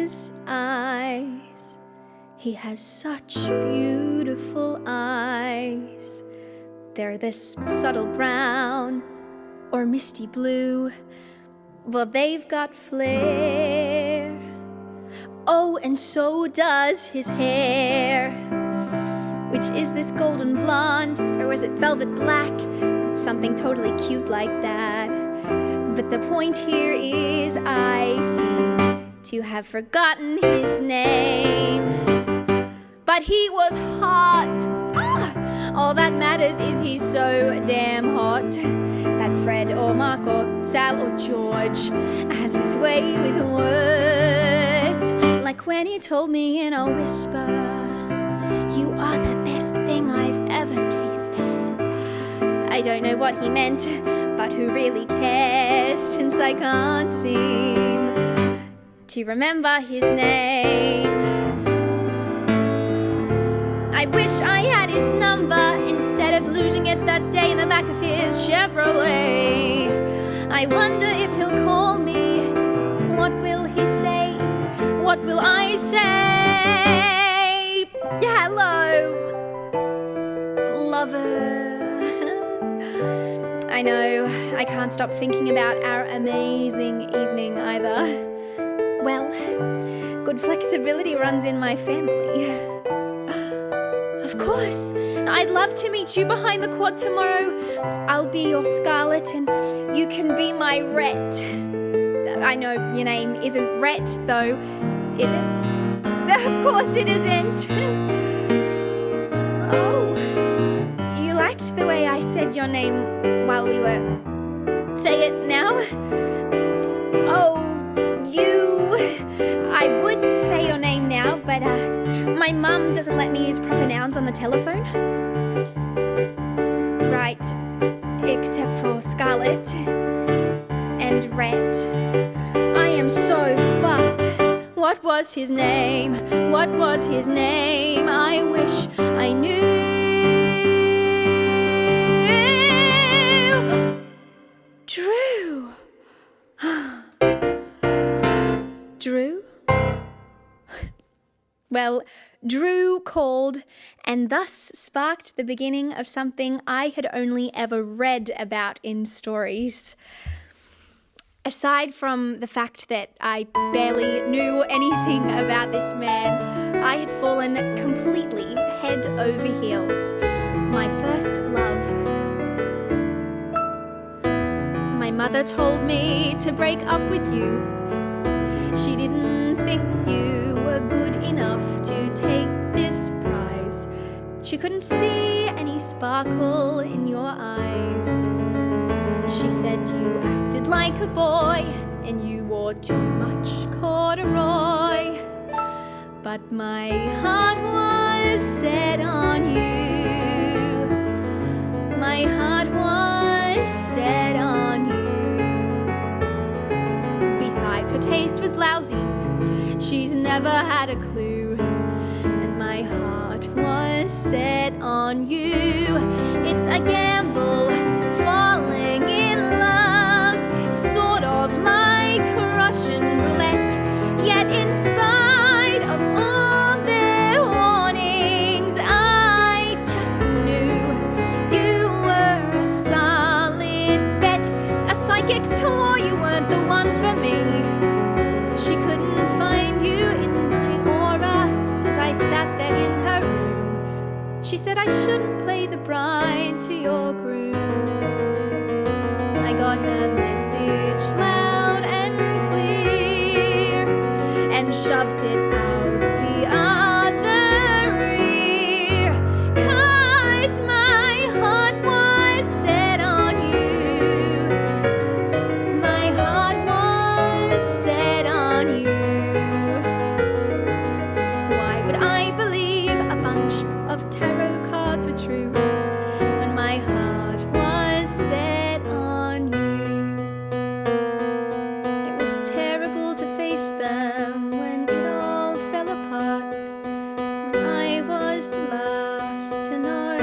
his eyes. He has such beautiful eyes. They're this subtle brown or misty blue. Well, they've got flair. Oh, and so does his hair, which is this golden blonde, or was it velvet black? Something totally cute like that. But the point here is I seem to have forgotten his name. But he was hot. All that matters is he's so damn hot. That Fred or Mark or Sal or George has this way with words. Like when he told me in a whisper, "You are the best thing I've ever tasted." I don't know what he meant, but who really cares, since I can't seem to remember his name. I wish I had his number instead of losing it that day in the back of his Chevrolet. I wonder if he'll call me. What will he say? What will I say? Hello, lover. I know, I can't stop thinking about our amazing evening either. Well, good flexibility runs in my family. Of course, I'd love to meet you behind the quad tomorrow. I'll be your Scarlet and you can be my Rhett. I know your name isn't Rhett though, is it? Of course it isn't. Oh, you liked the way I said your name while we were... Say it now. Oh, you... I would say your name now, but my mum doesn't let me use proper nouns on the telephone. Right, except for Scarlet and Rhett. I am so fucked. What was his name? What was his name? I wish I knew. Drew. Drew? Well, Drew called and thus sparked the beginning of something I had only ever read about in stories. Aside from the fact that I barely knew anything about this man, I had fallen completely head over heels. My first love. My mother told me to break up with you. She didn't think you were good enough to take this prize. She couldn't see any sparkle in your eyes. She said you acted like a boy and you wore too much corduroy. But my heart was set on you. My heart was set on you. Besides, her taste was lousy. She's never had a clue. And my heart was set on you. It's a gamble, falling in love, sort of like Russian roulette. Yet in spite of all their warnings, I just knew you were a solid bet. A psychic swore you weren't the one for me. She couldn't find you in my aura as I sat there in her room. She said I shouldn't play the bride to your groom. I got her message loud and clear and shoved it out the other ear. 'Cause my heart was set on you. My heart was set on you. Why would I believe a bunch of tarot cards were true when my heart was set on you? It was terrible to face them when it all fell apart. I was the last to know.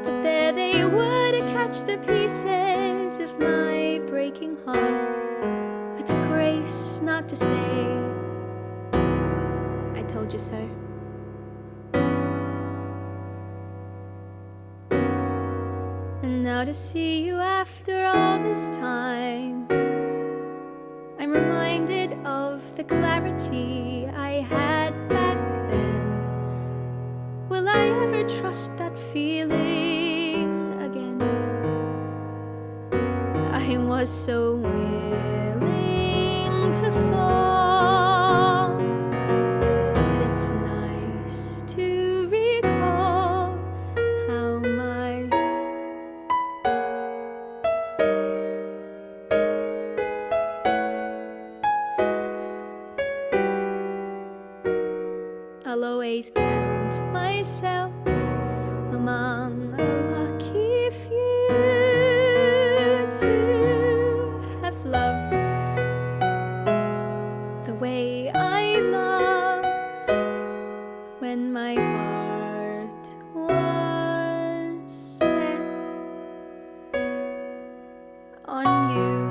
But there they were to catch the pieces of my breaking heart with a great nice not to say I told you so. And now to see you after all this time, I'm reminded of the clarity I had back then. Will I ever trust that feeling again? I was so willing to fall, but it's nice to recall how my I'll always count myself among a lucky few to have loved the way I loved when my heart was set on you.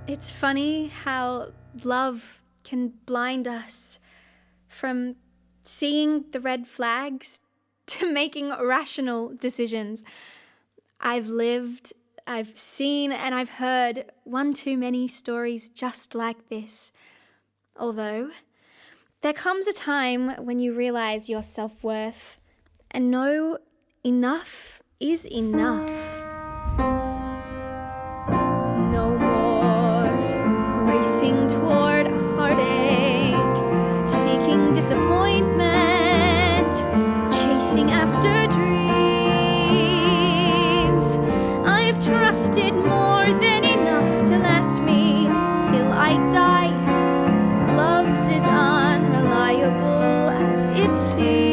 It's funny how love can blind us from seeing the red flags to making rational decisions. I've lived, I've seen, and I've heard one too many stories just like this. Although, there comes a time when you realize your self-worth and know enough is enough. No more racing toward heartache, seeking disappointment, chasing after dreams. I've trusted more than enough to last me till I die. Love's as unreliable as it seems.